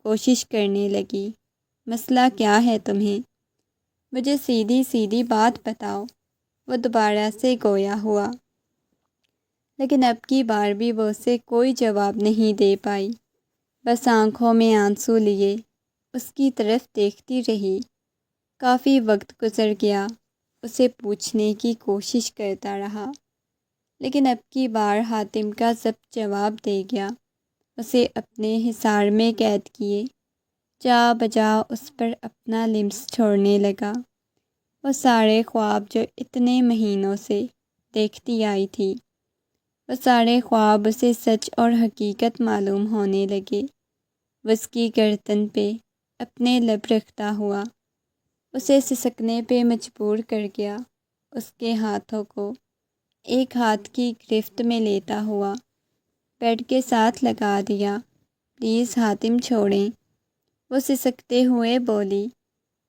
کوشش کرنے لگی۔ مسئلہ کیا ہے تمہیں؟ مجھے سیدھی سیدھی بات بتاؤ۔ وہ دوبارہ سے گویا ہوا، لیکن اب کی بار بھی وہ اسے کوئی جواب نہیں دے پائی، بس آنکھوں میں آنسو لیے اس کی طرف دیکھتی رہی۔ کافی وقت گزر گیا، اسے پوچھنے کی کوشش کرتا رہا، لیکن اب کی بار حاتم کا ضبط جواب دے گیا۔ اسے اپنے حصار میں قید کیے جا بجا اس پر اپنا لمس چھوڑنے لگا۔ وہ سارے خواب جو اتنے مہینوں سے دیکھتی آئی تھی، وہ سارے خواب اسے سچ اور حقیقت معلوم ہونے لگے۔ وہ اس کی گردن پہ اپنے لب رکھتا ہوا اسے سسکنے پہ مجبور کر گیا۔ اس کے ہاتھوں کو ایک ہاتھ کی گرفت میں لیتا ہوا بیڈ کے ساتھ لگا دیا۔ پلیز حاتم، چھوڑیں، وہ سسکتے ہوئے بولی،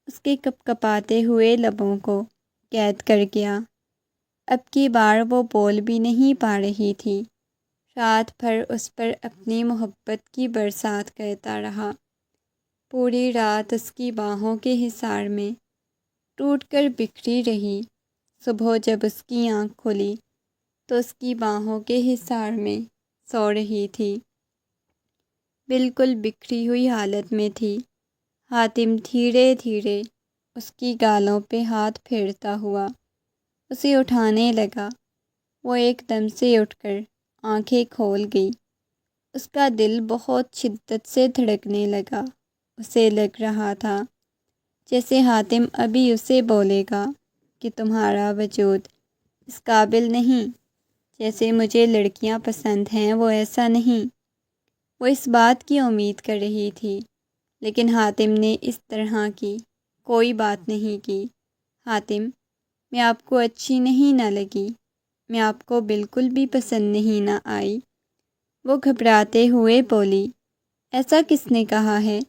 اس کے کپکپاتے ہوئے لبوں کو قید کر گیا۔ اب کی بار وہ بول بھی نہیں پا رہی تھی۔ رات بھر اس پر اپنی محبت کی برسات کرتا رہا۔ پوری رات اس کی باہوں کے حصار میں ٹوٹ کر بکھری رہی۔ صبح جب اس کی آنکھ کھلی تو اس کی باہوں کے حصار میں سو رہی تھی، بالکل بکھری ہوئی حالت میں تھی۔ حاتم دھیرے دھیرے اس کی گالوں پہ ہاتھ پھیرتا ہوا اسے اٹھانے لگا۔ وہ ایک دم سے اٹھ کر آنکھیں کھول گئی۔ اس کا دل بہت شدت سے دھڑکنے لگا۔ اسے لگ رہا تھا جیسے حاتم ابھی اسے بولے گا کہ تمہارا وجود اس قابل نہیں، جیسے مجھے لڑکیاں پسند ہیں وہ ایسا نہیں۔ وہ اس بات کی امید کر رہی تھی، لیکن حاتم نے اس طرح کی کوئی بات نہیں کی۔ حاتم، میں آپ کو اچھی نہیں نہ لگی، میں آپ کو بالکل بھی پسند نہیں نہ آئی۔ وہ گھبراتے ہوئے بولی، ایسا کس نے کہا ہے؟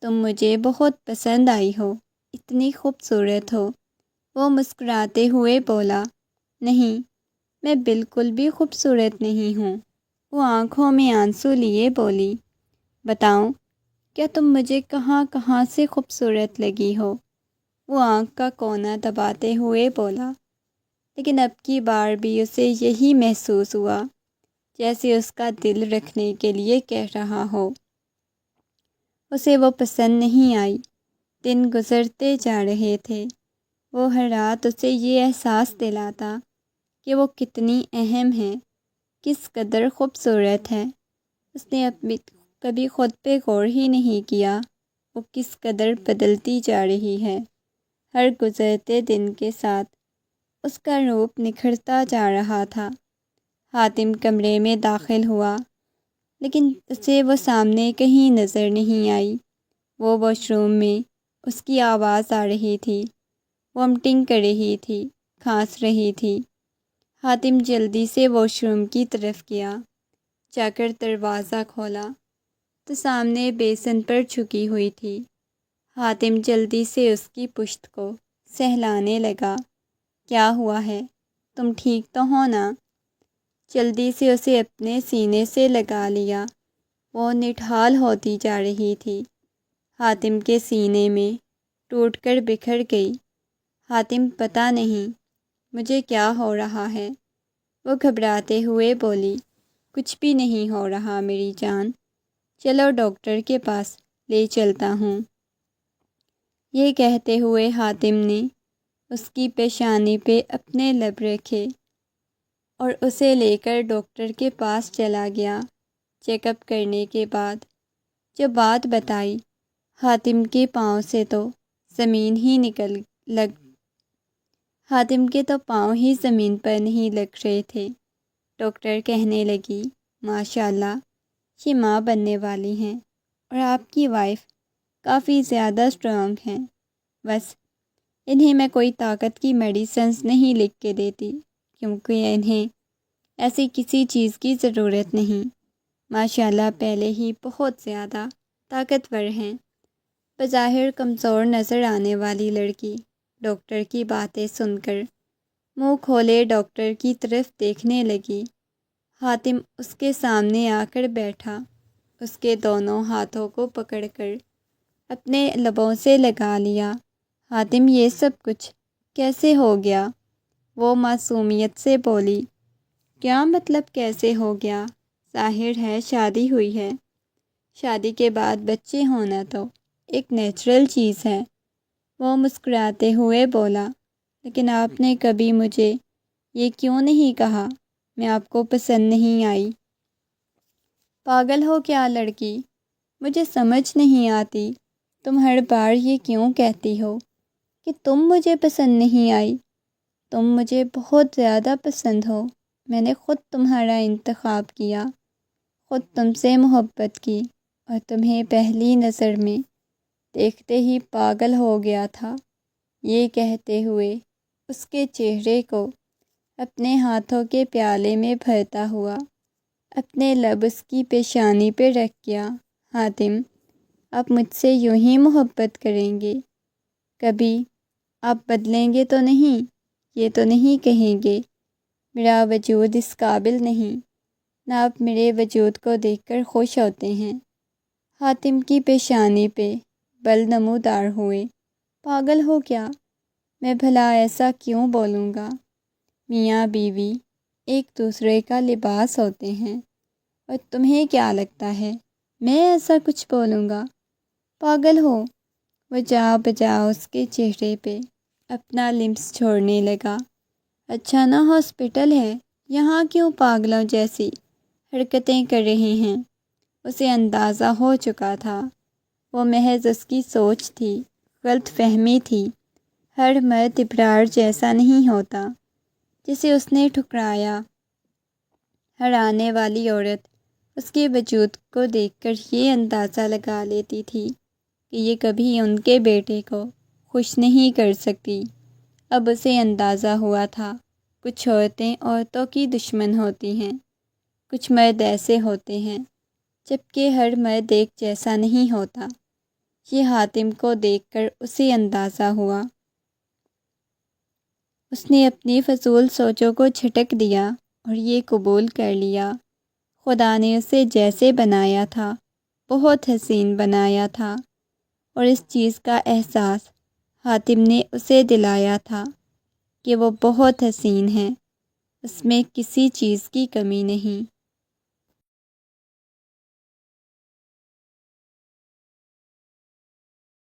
تم مجھے بہت پسند آئی ہو، اتنی خوبصورت ہو۔ وہ مسکراتے ہوئے بولا، نہیں، میں بالکل بھی خوبصورت نہیں ہوں۔ وہ آنکھوں میں آنسو لیے بولی، بتاؤں کیا تم مجھے کہاں کہاں سے خوبصورت لگی ہو؟ وہ آنکھ کا کونا دباتے ہوئے بولا، لیکن اب کی بار بھی اسے یہی محسوس ہوا جیسے اس کا دل رکھنے کے لیے کہہ رہا ہو۔ اسے وہ پسند نہیں آئی۔ دن گزرتے جا رہے تھے۔ وہ ہر رات اسے یہ احساس دلاتا کہ وہ کتنی اہم ہے، کس قدر خوبصورت ہے۔ اس نے کبھی خود پہ غور ہی نہیں کیا وہ کس قدر بدلتی جا رہی ہے۔ ہر گزرتے دن کے ساتھ اس کا روپ نکھرتا جا رہا تھا۔ حاتم کمرے میں داخل ہوا، لیکن اسے وہ سامنے کہیں نظر نہیں آئی۔ وہ واش روم میں اس کی آواز آ رہی تھی، وامٹنگ کر رہی تھی، کھانس رہی تھی۔ حاتم جلدی سے واش روم کی طرف گیا۔ جا کر دروازہ کھولا تو سامنے بیسن پر جھکی ہوئی تھی۔ حاتم جلدی سے اس کی پشت کو سہلانے لگا، کیا ہوا ہے؟ تم ٹھیک تو ہو نا؟ جلدی سے اسے اپنے سینے سے لگا لیا۔ وہ نڈھال ہوتی جا رہی تھی، حاتم کے سینے میں ٹوٹ کر بکھر گئی۔ حاتم، پتہ نہیں مجھے کیا ہو رہا ہے، وہ گھبراتے ہوئے بولی۔ کچھ بھی نہیں ہو رہا میری جان، چلو ڈاکٹر کے پاس لے چلتا ہوں۔ یہ کہتے ہوئے حاتم نے اس کی پیشانی پہ اپنے لب رکھے اور اسے لے کر ڈاکٹر کے پاس چلا گیا۔ چیک اپ کرنے کے بعد جب بات بتائی، حاتم کے پاؤں سے تو زمین ہی حاتم کے تو پاؤں ہی زمین پر نہیں لگ رہے تھے۔ ڈاکٹر کہنے لگی، ماشاءاللہ، یہ ماں بننے والی ہیں اور آپ کی وائف کافی زیادہ اسٹرانگ ہیں۔ بس انہیں میں کوئی طاقت کی میڈیسنز نہیں لکھ کے دیتی، کیونکہ انہیں ایسی کسی چیز کی ضرورت نہیں۔ ماشاءاللہ پہلے ہی بہت زیادہ طاقتور ہیں۔ بظاہر کمزور نظر آنے والی لڑکی ڈاکٹر کی باتیں سن کر منہ کھولے ڈاکٹر کی طرف دیکھنے لگی۔ حاتم اس کے سامنے آ کر بیٹھا، اس کے دونوں ہاتھوں کو پکڑ کر اپنے لبوں سے لگا لیا۔ حاتم، یہ سب کچھ کیسے ہو گیا؟ وہ معصومیت سے بولی، کیا مطلب کیسے ہو گیا؟ ظاہر ہے شادی ہوئی ہے، شادی کے بعد بچے ہونا تو ایک نیچرل چیز ہے۔ وہ مسکراتے ہوئے بولا، لیکن آپ نے کبھی مجھے یہ کیوں نہیں کہا میں آپ کو پسند نہیں آئی؟ پاگل ہو کیا لڑکی؟ مجھے سمجھ نہیں آتی تم ہر بار یہ کیوں کہتی ہو کہ تم مجھے پسند نہیں آئی۔ تم مجھے بہت زیادہ پسند ہو۔ میں نے خود تمہارا انتخاب کیا، خود تم سے محبت کی اور تمہیں پہلی نظر میں دیکھتے ہی پاگل ہو گیا تھا۔ یہ کہتے ہوئے اس کے چہرے کو اپنے ہاتھوں کے پیالے میں بھرتا ہوا اپنے لب اس کی پیشانی پہ رکھ گیا۔ حاتم، آپ مجھ سے یوں ہی محبت کریں گے؟ کبھی آپ بدلیں گے تو نہیں؟ یہ تو نہیں کہیں گے میرا وجود اس قابل نہیں، نہ آپ میرے وجود کو دیکھ کر خوش ہوتے ہیں۔ حاتم کی پیشانی پہ بل نمودار ہوئے۔ پاگل ہو کیا؟ میں بھلا ایسا کیوں بولوں گا؟ میاں بیوی ایک دوسرے کا لباس ہوتے ہیں، اور تمہیں کیا لگتا ہے میں ایسا کچھ بولوں گا؟ پاگل ہو؟ وہ جا بجا اس کے چہرے پہ اپنا لمس چھوڑنے لگا۔ اچھا نا ہاسپٹل ہے، یہاں کیوں پاگلوں جیسی حرکتیں کر رہے ہیں؟ اسے اندازہ ہو چکا تھا وہ محض اس کی سوچ تھی، غلط فہمی تھی۔ ہر مرد ابرار جیسا نہیں ہوتا جسے اس نے ٹھکرایا۔ ہر آنے والی عورت اس کے وجود کو دیکھ کر یہ اندازہ لگا لیتی تھی کہ یہ کبھی ان کے بیٹے کو خوش نہیں کر سکتی۔ اب اسے اندازہ ہوا تھا کچھ عورتیں عورتوں کی دشمن ہوتی ہیں، کچھ مرد ایسے ہوتے ہیں، جبکہ ہر مرد ایک جیسا نہیں ہوتا۔ یہ حاتم کو دیکھ کر اسے اندازہ ہوا۔ اس نے اپنی فضول سوچوں کو جھٹک دیا اور یہ قبول کر لیا، خدا نے اسے جیسے بنایا تھا بہت حسین بنایا تھا، اور اس چیز کا احساس حاتم نے اسے دلایا تھا کہ وہ بہت حسین ہے، اس میں کسی چیز کی کمی نہیں۔